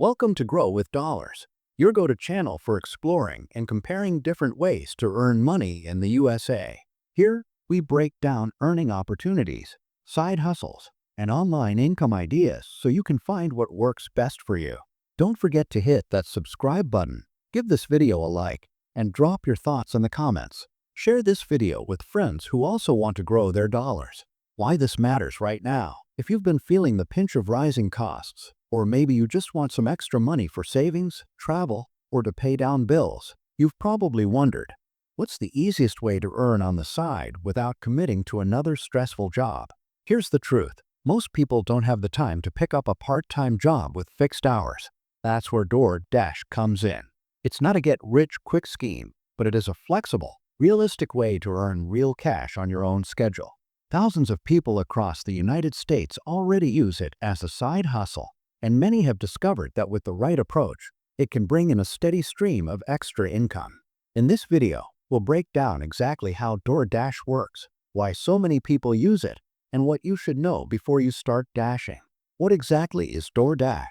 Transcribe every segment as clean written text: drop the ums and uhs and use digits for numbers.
Welcome to Grow with Dollars, your go-to channel for exploring and comparing different ways to earn money in the USA. Here, we break down earning opportunities, side hustles, and online income ideas so you can find what works best for you. Don't forget to hit that subscribe button, give this video a like, and drop your thoughts in the comments. Share this video with friends who also want to grow their dollars. Why this matters right now. If you've been feeling the pinch of rising costs, or maybe you just want some extra money for savings, travel, or to pay down bills, you've probably wondered, what's the easiest way to earn on the side without committing to another stressful job? Here's the truth. Most people don't have the time to pick up a part-time job with fixed hours. That's where DoorDash comes in. It's not a get-rich-quick scheme, but it is a flexible, realistic way to earn real cash on your own schedule. Thousands of people across the United States already use it as a side hustle, and many have discovered that with the right approach, it can bring in a steady stream of extra income. In this video, we'll break down exactly how DoorDash works, why so many people use it, and what you should know before you start dashing. What exactly is DoorDash?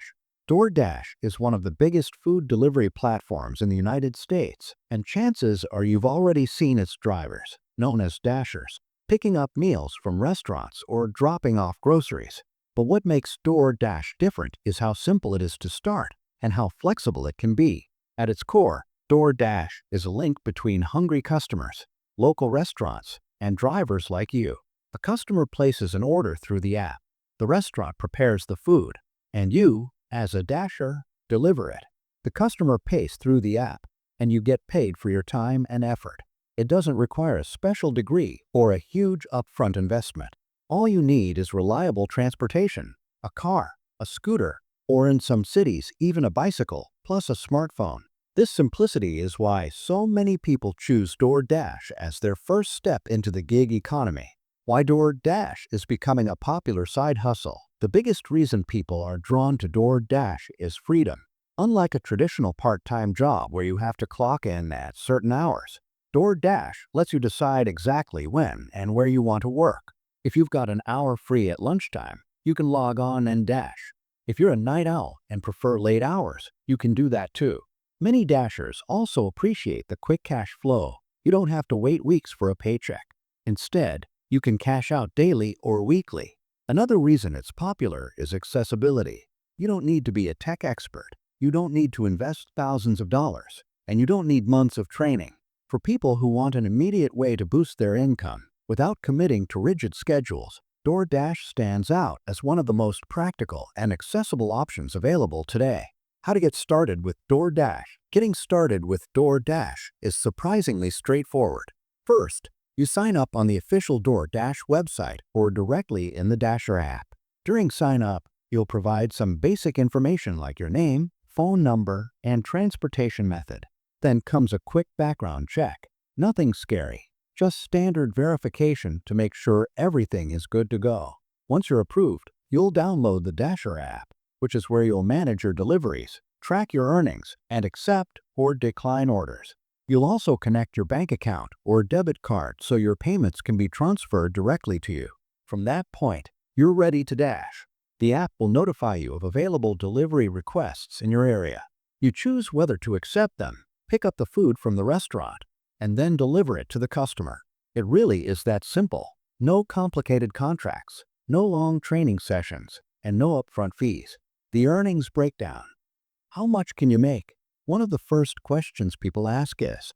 DoorDash is one of the biggest food delivery platforms in the United States, and chances are you've already seen its drivers, known as Dashers, picking up meals from restaurants or dropping off groceries. But what makes DoorDash different is how simple it is to start and how flexible it can be. At its core, DoorDash is a link between hungry customers, local restaurants, and drivers like you. A customer places an order through the app, the restaurant prepares the food, and you, as a Dasher, deliver it. The customer pays through the app, and you get paid for your time and effort. It doesn't require a special degree or a huge upfront investment. All you need is reliable transportation, a car, a scooter, or in some cities, even a bicycle, plus a smartphone. This simplicity is why so many people choose DoorDash as their first step into the gig economy. Why DoorDash is becoming a popular side hustle. The biggest reason people are drawn to DoorDash is freedom. Unlike a traditional part-time job where you have to clock in at certain hours, DoorDash lets you decide exactly when and where you want to work. If you've got an hour free at lunchtime, you can log on and dash. If you're a night owl and prefer late hours, you can do that too. Many Dashers also appreciate the quick cash flow. You don't have to wait weeks for a paycheck. Instead, you can cash out daily or weekly. Another reason it's popular is accessibility. You don't need to be a tech expert. You don't need to invest thousands of dollars. And you don't need months of training. For people who want an immediate way to boost their income without committing to rigid schedules, DoorDash stands out as one of the most practical and accessible options available today. How to get started with DoorDash? Getting started with DoorDash is surprisingly straightforward. First, you sign up on the official DoorDash website or directly in the Dasher app. During sign-up, you'll provide some basic information like your name, phone number, and transportation method. Then comes a quick background check. Nothing scary, just standard verification to make sure everything is good to go. Once you're approved, you'll download the Dasher app, which is where you'll manage your deliveries, track your earnings, and accept or decline orders. You'll also connect your bank account or debit card so your payments can be transferred directly to you. From that point, you're ready to dash. The app will notify you of available delivery requests in your area. You choose whether to accept them, pick up the food from the restaurant, and then deliver it to the customer. It really is that simple. No complicated contracts, no long training sessions, and no upfront fees. The earnings breakdown. How much can you make? One of the first questions people ask is,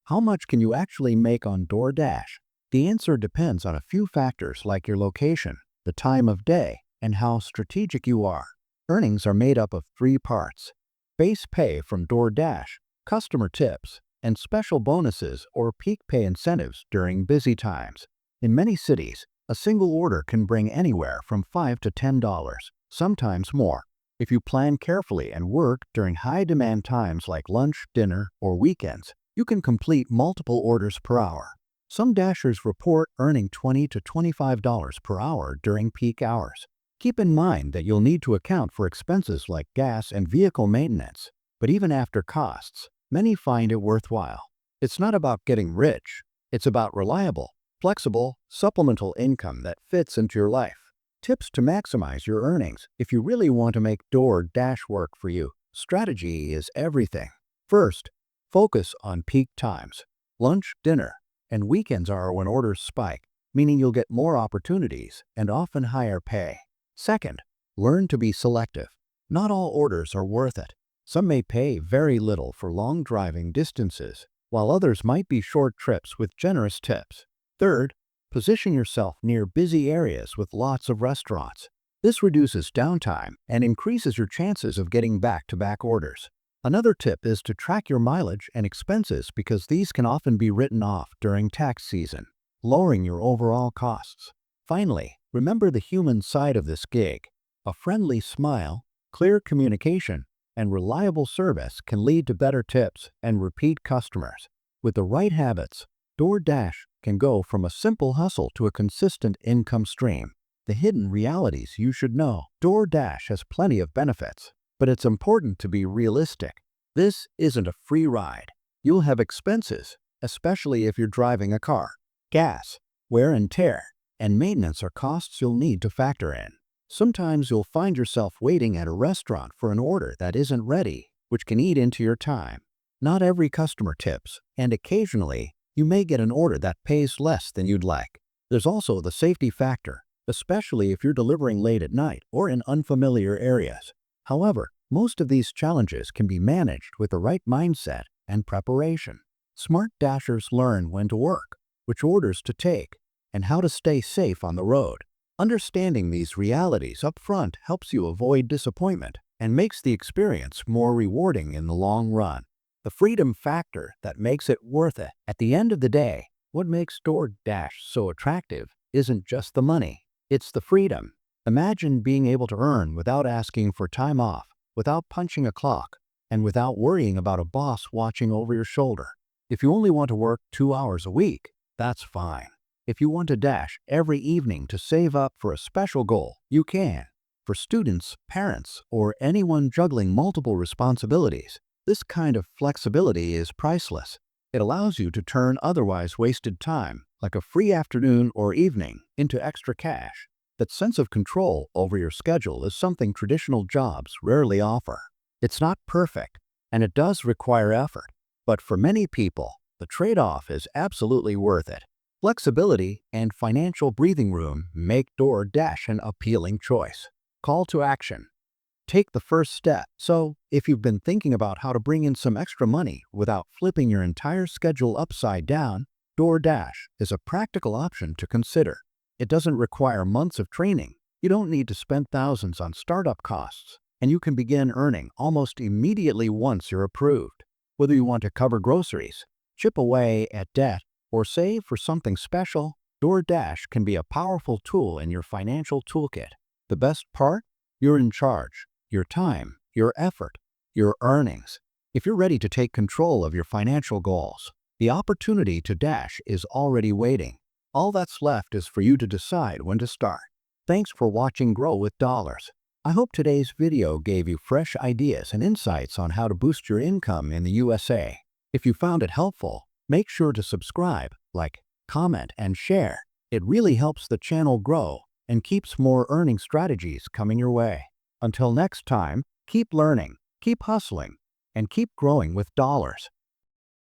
how much can you actually make on DoorDash? The answer depends on a few factors like your location, the time of day, and how strategic you are. Earnings are made up of three parts: base pay from DoorDash, customer tips, and special bonuses or peak pay incentives during busy times. In many cities, a single order can bring anywhere from $5 to $10, sometimes more. If you plan carefully and work during high-demand times like lunch, dinner, or weekends, you can complete multiple orders per hour. Some Dashers report earning $20 to $25 per hour during peak hours. Keep in mind that you'll need to account for expenses like gas and vehicle maintenance. But even after costs, many find it worthwhile. It's not about getting rich. It's about reliable, flexible, supplemental income that fits into your life. Tips to maximize your earnings. If you really want to make DoorDash work for you, Strategy is everything. First, focus on peak times. Lunch, dinner, and weekends are when orders spike, meaning you'll get more opportunities and often higher pay. Second, learn to be selective. Not all orders are worth it. Some may pay very little for long driving distances, while others might be short trips with generous tips. Third, position yourself near busy areas with lots of restaurants. This reduces downtime and increases your chances of getting back-to-back orders. Another tip is to track your mileage and expenses because these can often be written off during tax season, lowering your overall costs. Finally, remember the human side of this gig. A friendly smile, clear communication, and reliable service can lead to better tips and repeat customers. With the right habits, DoorDash can go from a simple hustle to a consistent income stream. The hidden realities you should know. DoorDash has plenty of benefits, but it's important to be realistic. This isn't a free ride. You'll have expenses, especially if you're driving a car. Gas, wear and tear, and maintenance are costs you'll need to factor in. Sometimes you'll find yourself waiting at a restaurant for an order that isn't ready, which can eat into your time. Not every customer tips, and occasionally, you may get an order that pays less than you'd like. There's also the safety factor, especially if you're delivering late at night or in unfamiliar areas. However, most of these challenges can be managed with the right mindset and preparation. Smart Dashers learn when to work, which orders to take, and how to stay safe on the road. Understanding these realities up front helps you avoid disappointment and makes the experience more rewarding in the long run. The freedom factor that makes it worth it. At the end of the day, what makes DoorDash so attractive isn't just the money, it's the freedom. Imagine being able to earn without asking for time off, without punching a clock, and without worrying about a boss watching over your shoulder. If you only want to work 2 hours a week, that's fine. If you want to dash every evening to save up for a special goal, you can. For students, parents, or anyone juggling multiple responsibilities, this kind of flexibility is priceless. It allows you to turn otherwise wasted time, like a free afternoon or evening, into extra cash. That sense of control over your schedule is something traditional jobs rarely offer. It's not perfect, and it does require effort, but for many people, the trade-off is absolutely worth it. Flexibility and financial breathing room make DoorDash an appealing choice. Call to action. Take the first step. So, if you've been thinking about how to bring in some extra money without flipping your entire schedule upside down, DoorDash is a practical option to consider. It doesn't require months of training. You don't need to spend thousands on startup costs, and you can begin earning almost immediately once you're approved. Whether you want to cover groceries, chip away at debt, or save for something special, DoorDash can be a powerful tool in your financial toolkit. The best part? You're in charge. Your time, your effort, your earnings. If you're ready to take control of your financial goals, the opportunity to dash is already waiting. All that's left is for you to decide when to start. Thanks for watching Grow with Dollars. I hope today's video gave you fresh ideas and insights on how to boost your income in the USA. If you found it helpful, make sure to subscribe, like, comment, and share. It really helps the channel grow and keeps more earning strategies coming your way. Until next time, keep learning, keep hustling, and keep growing with dollars.